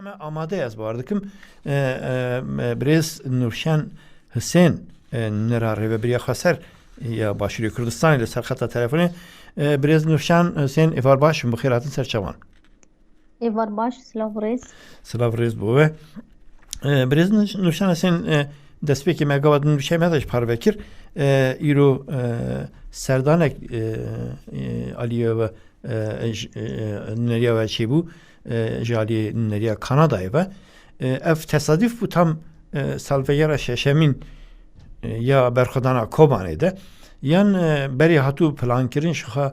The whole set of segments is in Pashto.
همه آماده از باردکم برز نوشن حسین نراره و بریا خسر یا باشوری کردستانی لسر خط تلفنی برز نوشن حسین ایوار باش بخیراتن سر چوان ایوار باش سلاف ریز بوه برز نوشن حسین دست به که مگاواد نوشه مدش پروکر ایرو سردانک علیه و نریا و چی بو جالی نریا کانادای و اف تصادف بو تام سالفگر ششمین یا برخدانا کوبانه ده یان بری هاتو پلان کرین شخا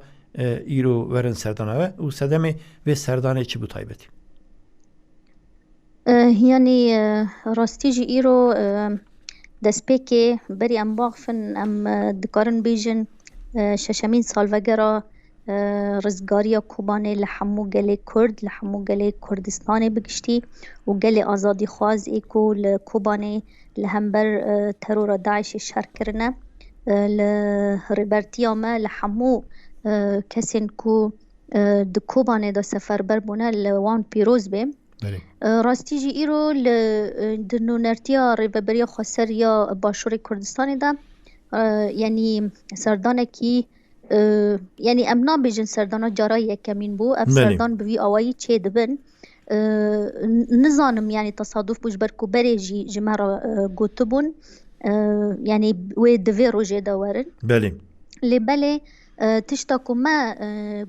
ایرو ورن سردانه و سدمه و سردانه چی بو تایبتی یعنی راستی جی ایرو دست که بری ام باغفن ام دکارن بیجن ششمین سالفگرا رزگاریا کوبانه لحمو گله کرد لحمو گله کردستان بگشتی و گله آزادی خواز ایکو لکوبانه لهمبر ترور داعش شر کرنه لربرتیا ما لحمو کسین کو د کوبانه دا سفر بر بونه لوان پیروز بیم راستی جی ایرو د نونرتیا ریبریا خسر یا باشور کردستان دا یعنی سردانه کی یعنی امنا بیجن سردانا جارای یکمین بو اف سردان بوی آوایی چه دبن نزانم یعنی تصادف بوش برکو بری جمعرا گوتو بون یعنی وی دوی روژه داورن بله تشتاکو ما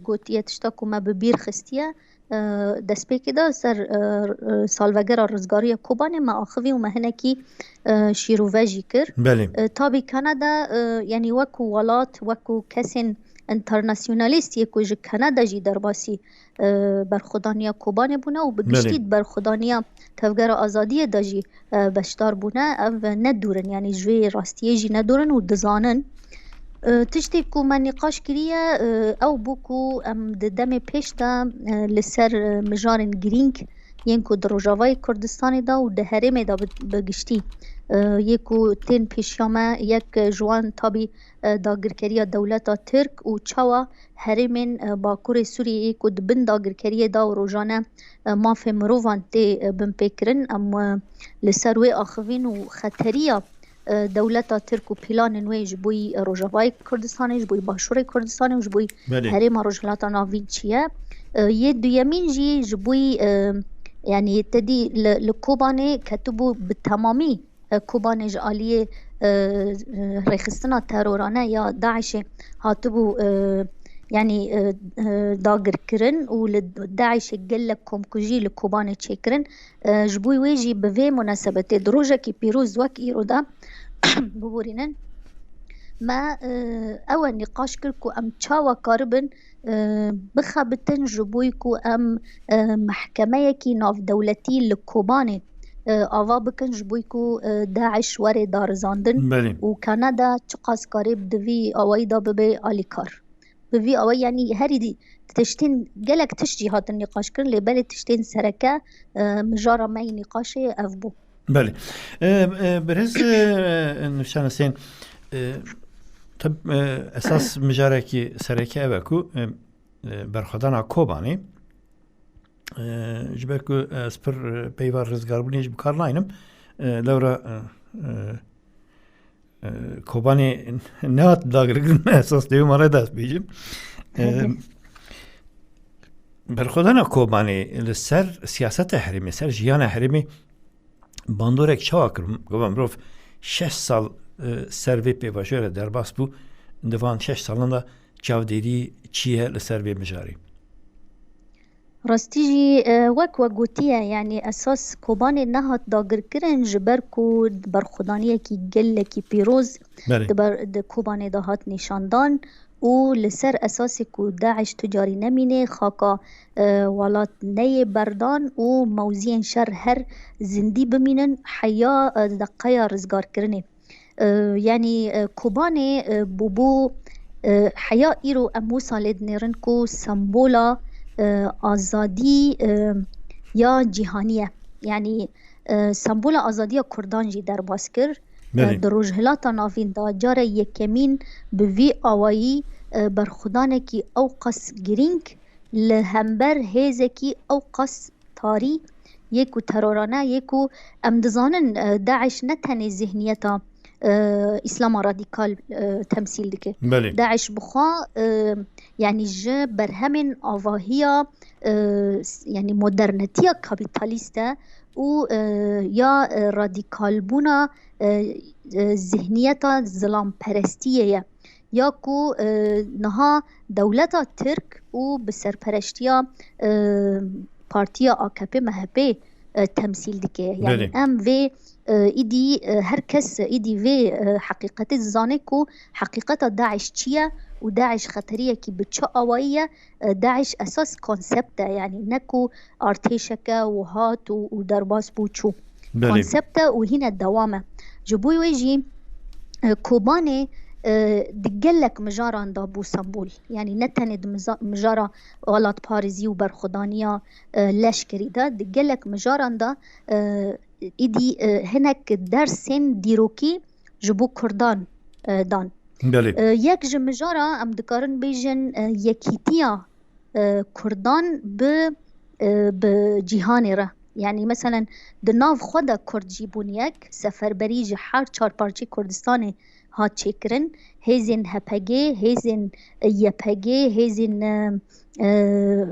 گوتیه تشتاکو ما ببیر خستیه دست پیکی دا سر سالوگر رزگاری کوبانه ما آخوی و مهنکی شیرووژی کر تابی کانادا یعنی وکو ولات وکو کسین انترناسیونالیست یکو جه کانادا جی در باسی برخودانیا کوبانه بونه و بگشتید برخودانیا تفگر آزادی دا جی بشتار بونه او ندورن یعنی جوی راستیه جی ندورن و دزانن تشتی کو من نقاش کریه او بوکو ام دم پیش دا لسر مجارن گرینگ یکو در روجاوای کردستان دا و ده هرم دا بگشتی یکو تین پیشیامه یک جوان تابی داگرکری دولتا ترک و چاوا هرمین باکور سوریه یکو دبن داگرکری دا و روجانه ماف مروفان تی بمپیکرن ام لسروی آخوین و خطریه دولتا ترک و پیلان نوی جبوی روجاوای کردستان جبوی باشور کردستان جبوی هرم روجلاتا ناوین چیه یه دویمین جی جبوی یعنی تدی لکوبانه کتبو بتمامی کوبانه جالیه ریخستنا ترورانه یا داعش هاتبو یعنی داگر کرن و داعش گل کمکجی لکوبانه چه کرن جبوی ویجی به مناسبت دروجه کی پیروز وک ایرو دا ببورینن ما اول نقاش کرکو ام چاوا کاربن بخبتن جبوی کو ام محکمه کی ناف دولتی لکوبانه آوا بکن جبوی کو داعش وره دارزاندن و کانادا چقاس کاریب دوی آوایی دا ببه آلیکار بوی آوایی یعنی هری دی تشتین گلک تشجیحات نقاش کرن لیبالی تشتین سرکه مجارا مای نقاشه اف بو بله برز نوشان حسین طب اساس مجاره کی سرکه اوه کو برخودانا کوبانی جبه کو سپر پیوار رزگار بونیش بکار ناینم لورا کوبانی نهات داگرگن اساس دیو ماره دست بیجیم برخودانا کوبانی لسر سیاست حریمی سر جیان حریمی باندورک چاوا کرم گوام روف 6 سال سروی پیواشور در باس بو دوان 6 سالان چاودیری چیه لسروی مجاری راستی جی وک گوتیه یعنی اساس کوبان نهات داگر کرن جبر کو برخودانیه کی گل کی پیروز د کوبان دهات نشاندان و لسر اساس کو داعش تجاری نمینه خاکا ولات نی بردان و موزین شر هر زندی بمینن حیا دقیا رزگار کرنه یعنی کوبان بوبو حیا ایرو امو سالد نیرن کو سمبولا آزادی یا جهانیه یعنی سمبول آزادی کردان جی در باز کر در روجهلات ناوین دا جار یکمین بوی آوایی برخودانه کی او قص گرینگ لهمبر هیزه کی او قص تاری يكو ترورانه يكو ام دزانن داعش نتني ذهنيتا اسلام راديكال تمثيل دكه بله. داعش بخوا يعني ج برهمن آواهيا يعني مدرنتيا كابيتاليستا و یا رادیکال بونا ذهنیتا ظلام پرستیه یا کو نها دولتا ترک و بسرپرشتیا پارتیا AKP MHP تمثيل دكه يعني ام في ايدي هر كس ايدي في حقيقة الزانكو حقيقة داعش چيه وداعش خطرية كي بتشا اوائية داعش اساس كونسبتا يعني نكو ارتيشكا وهات ودرباس بوچو كونسبتا وهنا الدوامة جبوي ويجي كوباني دقلك مجاران دا بو سمبول يعني نتند مجارا غلط باريزي وبرخدانيا لشكري دا دقلك مجاران دا ايدي هناك درسين ديروكي جبو كردان دان يك جمجارا ام دكارن بيجن يكيتيا كردان بجيهاني را يعني مثلا دناف خدا كرد جيبون يك سفربري جحار چار پارچي كردستاني هات چکرن هزین هپگه هزین یپگه هزین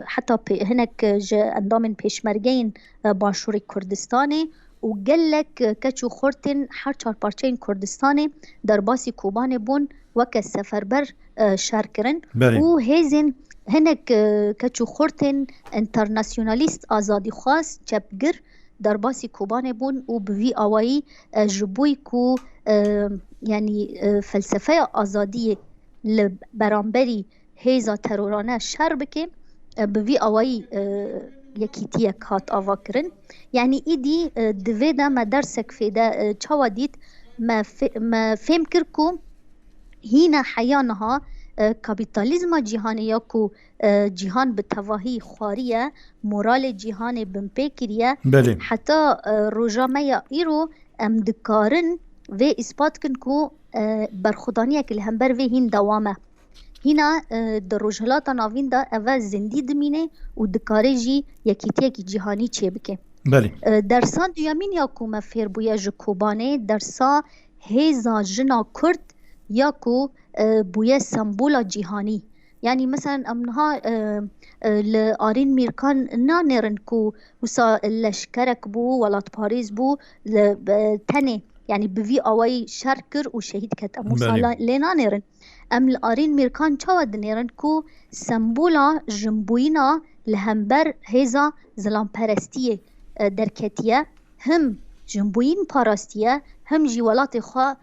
حتی هناك اندامن پیشمرگین باشور کردستانی و گلک کچو خورتن هر چار پارچین کردستانی در باسی کوبان بون وک سفربر شارکرن و هزین هناك کچو خورتن انترناسیونالیست آزادی خواست چپگر در باسی کوبان بون و بوی آوایی جبوی کو يعني فلسفه آزادی لبرانبری هیزا ترورانه شر بکه بوی آوائی یکیتیه کات آوا کرن يعني ایدی دوی دا ما درسک فیده چاوا دید ما فهم کرکو هینا حیانها کابیتالیزم جهانی یا کو جهان به تواهی خواریه مورال جهان بمپی کریه حتی روژامه ایرو ام دکارن و اثبات کن کو برخودانیه که الهمبر و هین دوامه هینا در روژهلات ناوین دا اول زندی دمینه و دکاره جی یکیتیه که جهانی چه بکه درسان دویامین یا کو مفیر بویا جکوبانه درسا هیزا جنا کرد یا کو بویا سمبولا جهانی يعني مثلا امنها لآرين ميركان نانرن كو وسا لشكرك بو ولات باريس بو تاني يعني بفي اواي شاركر وشهيد كت موسى لينا نيرن ام الارين ميركان چاود نيرن كو سمبولا جنبوينا لهمبر هيزا زلام پرستيه دركتيه هم جنبوين پاراستيه هم جيولات خوا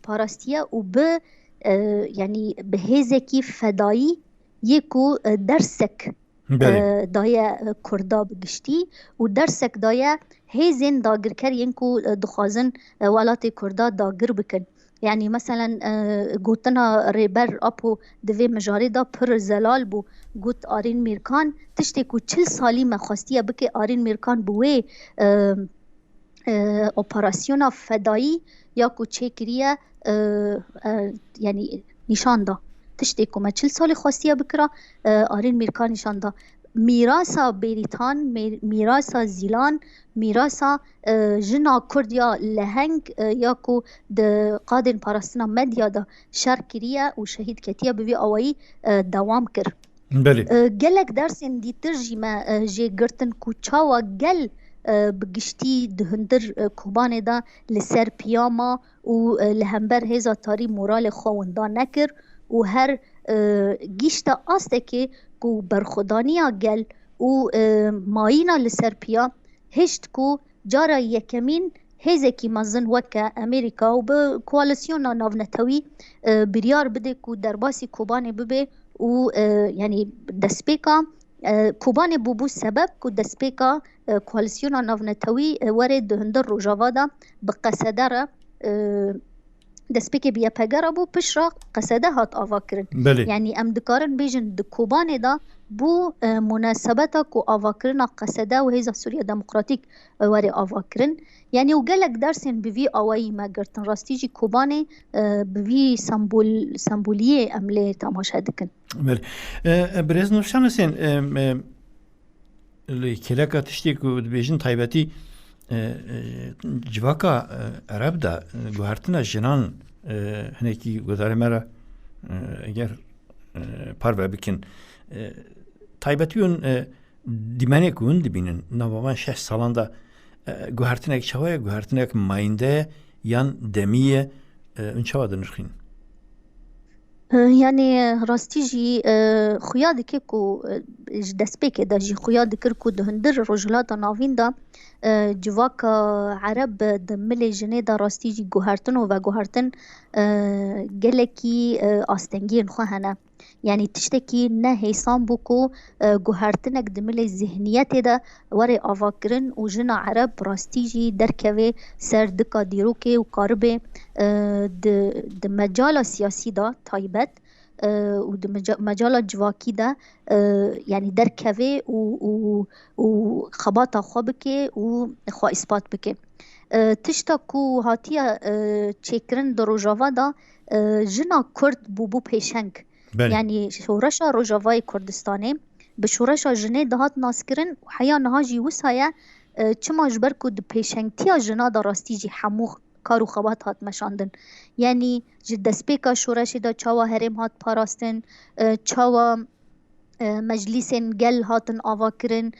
پاراستيه و ب يعني بهيزكي فداي يكو درسك دايا كردا بگشتي و درسك دايا هيزن داگر کرین کو دخوازن ولات کردا داگر بکن يعني مثلا گوتنا ریبر اپو دوی مجاری دا پر زلال بو گوت آرین میرکان تشتی کو 40 سالی مخواستیه بکه آرین میرکان بوی اپراسیونا فدایی یا کو چه کریه يعني نشان دا تشتی کو ما 40 سالی خواستیه بکرا آرین میرکان نشان دا میراسا بریتان میراسا زیلان میراسا جنا کردیا لهنگ یا کو د قادن پاراستنا مدیا دا شارکریه و شهید کتیه بوی آوائی دوام کر گلک درسین دیتر جیما جی گرتن کو چاوا گل بگشتی دهندر کوبانه دا لسر پیاما و لهمبر هزا تاری مورال خواندا نکر و هر گیشت آسته که کو برخودانیا گل و مایینا لسر پیا هشت کو جارا یکمین هزکی مزن وکا امریکا و به کوالسیونا ناونتوی بریار بده کو درباسی کوبانه ببه و یعنی دسپیکا کوبانه بو سبب کو دسپیکا کوالسیونا ناونتوی ورد دهندر روژاوادا بقصده را دسپیک بیا پگره بو پشرا قصده هات آوا کرن يعني ام دکارن بیجن دکوبانه دا بو مناسبتا کو آوا کرن قصده و هیزا سوریا دموکراتیک وری آوا کرن يعني وگلک درسین بوی آوایی ما گرتن راستی جی کوبانه بوی سمبولیه عمله تماشا دکن برز نوشتن سین لی کلاکا تشتی که بیشتر تایبتی جواکا عرب دا گوهرتنا جنان هنکی گذاره مرا اگر پارو بکن تایبتیون دیمانی کون دبینن ناموان 6 سالان دا گوهرتنا یک چواه گوهرتنا یک ماینده یان دمیه اون چواه دنرخین يعني راستي جي خويا دكي كو دسبيك دا جي خويا دكر كو دهندر رجلات نافين دا جواكا عرب دملي جني دا راستي جي گوهرتن و گوهرتن گلكي آستنگين خوهنا يعني تشتكي نه هيسان بوكو گوهرتنك دملي ذهنيات دا وري آفاكرن و جنا عرب راستي جي دركوي سر دكا ديروكي و قاربه د مجال سياسي دا تايبت و د مجال جواكي دا يعني دركوي و خباتا خو بكي و خو اثبات بكي تشتكو هاتيا چكرن در روجاوا دا جنا كرد بو پیشنگ يعني شورشا روجاوای کردستانه به شورشا جنه دهات ناسکرن و حیا نهاجی وسایه چما جبرکو د پیشنگتیا جنا دا راستی جی حمو کارو خوات هات مشاندن يعني دسپیکا شورشی دا چاوا هرم هات پاراستن چاوا مجلسین گل هاتن آوا کرن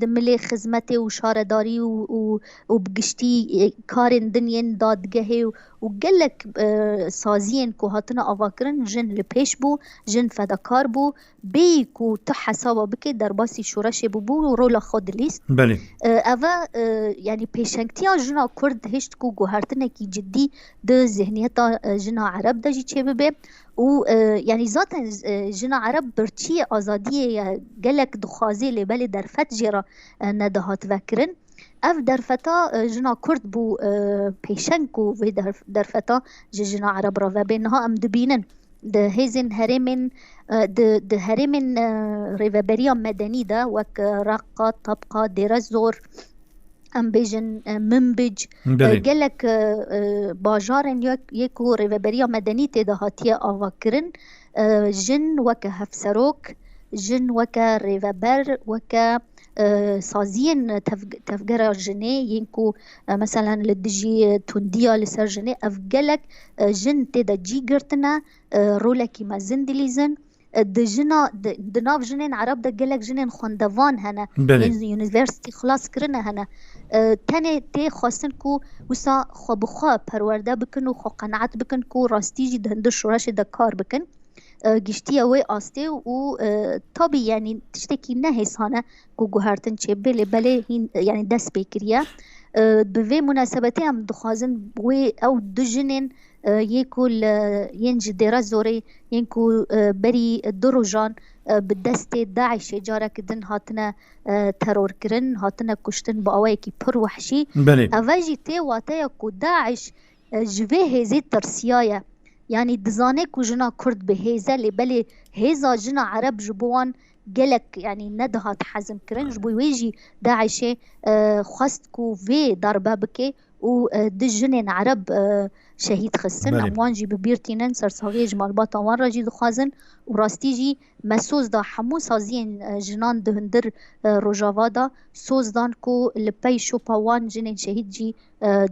دملی خدمت و شارداری و بگشتی کارن دنین دادگه و گلک سازین که هاتن آوا کرن جن لپیش بو جن فداکار بو بی که تا حسابا بکه در باسی شورش بو و رولا خود لیست بله اوه یعنی پیشنگتیا جنا کرد هشت که گوهرتنه کی جدی ده ذهنیتا جنا عرب ده جی چه ببه و يعني ذاتا جنا عرب برچی آزادی گلک دخوازی لبلی درفت جرا ندهات وکرن اف درفتا جنا کرد بو پیشنکو و درفتا جنا عرب را و بینها ام دبینن ده هزن هرمن ده هرمن ریوبریا مدنی ده وک رقا طبقا درزور ام بیجن منبج گلک باجارن یکو ریوبریا مدنی تیده هاتیه آوا کرن جن وکه هفسروک جن وکه ریوبر وکه سازین تفجر جنه ينكو مثلا لدجي تونديا لسر جنه افجلك جن تدا جي قرتنا رولكي ما زندليزن دجنا دناف جنين عرب دا قلك جنين خوندوان هنا يونيفرسيتي خلاص كرنا هنا تاني تي خواستن كو وسا خو بخوا پرورده بکن و خو قناعت بکن کو راستیجی دهندر شورش دا کار بکن گشتی اوی آسته و طبی یعنی تشتکی نه حسانه کو گوهرتن چه بله هین یعنی دست بکریه به مناسبتی هم دخوازن و او دو جنین یکو ینج دیره زوری ینکو بری دروجان به دست داعش جاره کدن هاتنه ترور کرن هاتنه کشتن با اوی که پر وحشی اوی تی واته کو داعش جوه هزی ترسیایه يعني دزانه كو جنا كرد بهيزة لبالي هيزا جنا عرب جبوان قلك يعني ندهات حزم كرن جبوي ويجي داعشة خواست كو في ضربة بكي و دجنين عرب شهيد خسن اموان جي ببيرتينن سرساغي جمال باتا وان راجي دخوازن و راستي جي مسوز دا حمو سازين جنان دهندر روجاوا دا سوز دان كو لپي شوپا وان جنين شهيد جي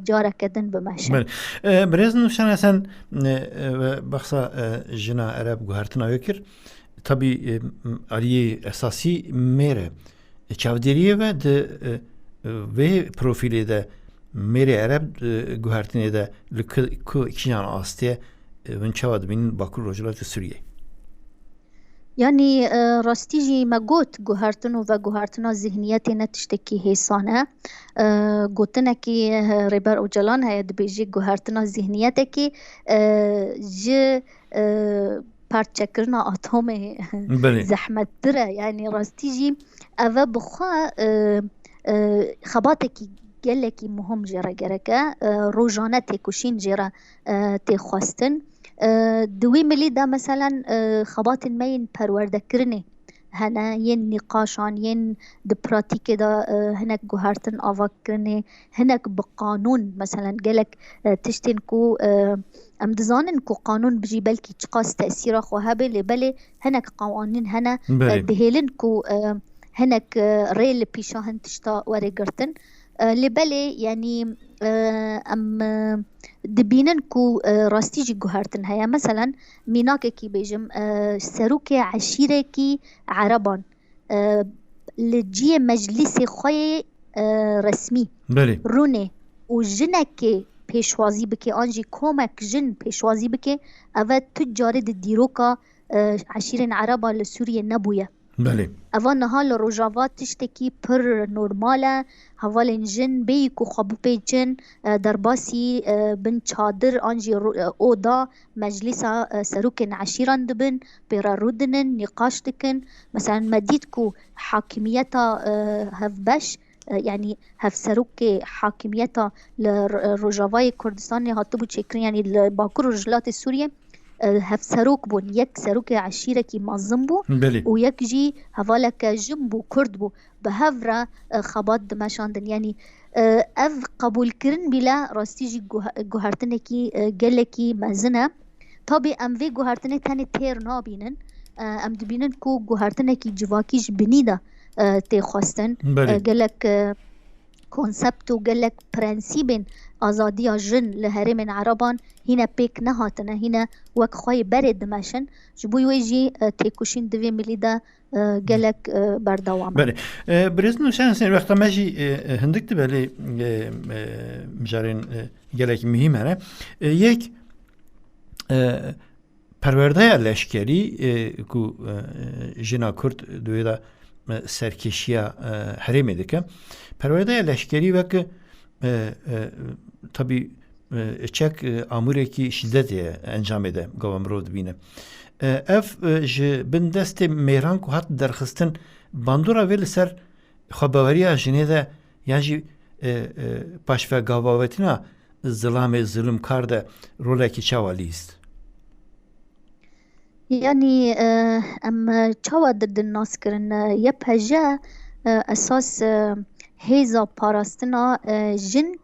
جارة كدن بمشن بريز نوشان اصلا بخصا جنا عرب گوهرتنا يكر طبي عليه اساسي ميره چاوديريه و ده و پروفيله ده ميري عرب گوهرتنه ده لكو اكيان آسته من چاود بين باكر رجلات سوريه يعني راستيجي ما قوت گوهرتنو و گوهرتنا ذهنياتي نتشتكي هيسانه قوتنا كي ريبر اوجلان هيد بيجي گوهرتنا ذهنياتكي جي پارچه کرنا اتوم زحمت تره يعني راستيجي اوه بخوا خباتكي گلکی مهم جرا گرکه روزانه تکوشین جرا تخواستن دوی ملی دا مثلا خبات مین پرورده کرنه هنا ين نقاشان ين دبراتيك دا هناك جوهرتن آوا کرنه هناك بقانون مثلا قالك تشتين كو ام دزانن كو قانون بجي بلكي تقاس تأثيره خوهابه لبالي هناك قوانين هنا دهيلن كو هنك ريل بيشا هن تشتا ورقرتن لبالي يعني ام دبينن كو راستيجي جوهرتن هيا مثلا ميناك كي بيجم سروكي عشيرة كي عربان لجي مجلس خوي رسمي بله رونه و جنك پیشوازی بکی آنجی کمک جن پیشوازی بکی اوه تجاره دیروکا عشیرین عربا لسوریه نبویه بله اوه نها لروجاوات تشتکی پر نورماله هوالین جن بیکو خبو پی جن در باسی بن چادر آنجی اودا مجلسا سروکن عشیران دبن پیرا رودنن نقاش دکن مثلا مدید کو حاکمیتا هف بش يعني هف سروك حاكميتها لرجاوای كردستان هاتبو تشكرين يعني باكر رجلات السورية هف سروك بون يك سروك عشيرة كي منظم بو ويك جي هفالك جنبو كرد بو بهفرة خبات دمشاندن يعني اف قبول كرن بلا راستيجي جوهرتنكي جلكي مزنة طبي ام في جوهرتنك تاني تير نابينن ام دبينن كو جوهرتنكي جواكيش بنيدا تي خواستن قالك كونسبت وقالك برانسيبين آزادية جن لهرم عربان هنا بيك نهاتنا هنا وك خواي برد ماشن جبوي ويجي تيكوشين دوي مليدا قالك بردوام بله برزنو سنسين وقتا ماجي هندك تبالي مجارين قالك مهم هنا يك پرورده لشکری کو جنا کرد دویدا سرکشیا حریم دکه پرورده لشکری وک tabi çek amureki şiddeti enjam ede gavamrod bine ev ji bin deste meyran ku hat derxistin bandura vel ser xabariya jinede yani paşve gavavetina zilame zulüm karda roleki çavalist يعني أما تشاوى ضد الناس كرن يبهجا أساس هيزا باراستنا جن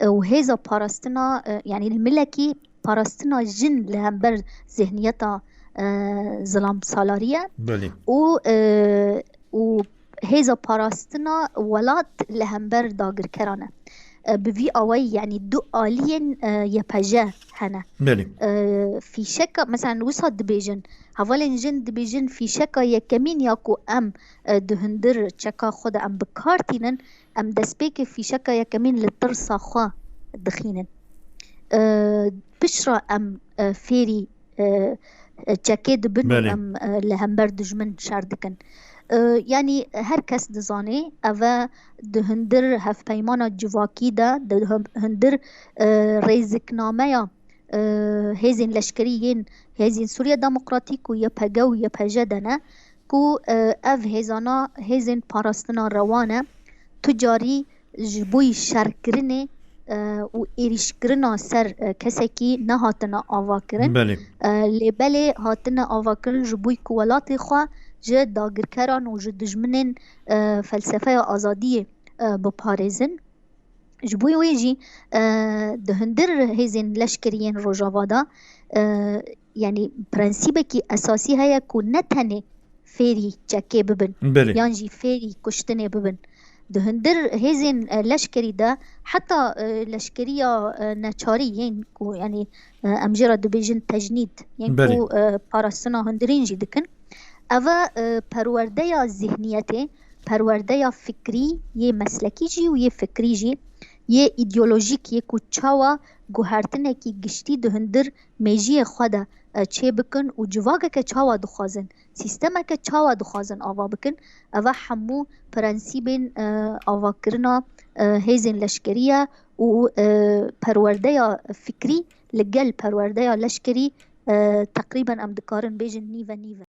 وهيزا باراستنا يعني الملكي باراستنا جن لهمبر ذهنيتا ظلام سالارية وهيزا باراستنا ولات لهمبر داگر كرانه بفي أوي يعني دو آلين يبهجا هنا في شكا مثلا وصا دبيجن هفالين جن دبيجن في شكا يكمين ياكو أم دهندر شكا خود أم بكارتينن أم دسبيك في شكا يكمين للترسا خوا دخينن بشرا أم فيري شكا دبن أم لهمبر دجمن شاردكن يعني هر کس دزانه اوه دهندر هف پیمانا جواکی دا دهندر ریزکنامه یا هزین لشکریین هزین سوریا دموکراتیک و یپگه و یپجه دنه کو اف هزانا هزین پاراستنا روانه تجاری جبوی شرکرنه و ایریشکرنا سر کسکی نه هاتنا آوا کرن لیبله هاتنا آوا کرن جبوی کوالات خواه جه داگرکران و جه دجمنین فلسفه آزادی بپارزن جبوی ویجی دهندر هزین لشکرین روژاوادا يعني برنسيبه كي أساسي هيا كو نتنه فيري چكي ببن يانجي فيري كشتنه ببن دهندر هزين لشكري دا حتى لشكرية ناچاري ين كو يعني أمجرة دبيجن تجنيد ين كو پاراستنا هندرين جي دكن أوا پروردية ذهنيته پروردية فكري يه مسلكي جي و يه فكري جي يه ایدئولوژیک يه کو چاوا گوهرتنه کی گشتی دهندر میجی خدا چه بکن و جواگه که چاوا دخوازن سیستمه که چاوا دخوازن آوا بکن اوه همو پرنسیبین آوا کرنا هیزن لشکریه و پرورده فکری لگل پرورده لشکری تقریبا ام دکارن بیجن نیوه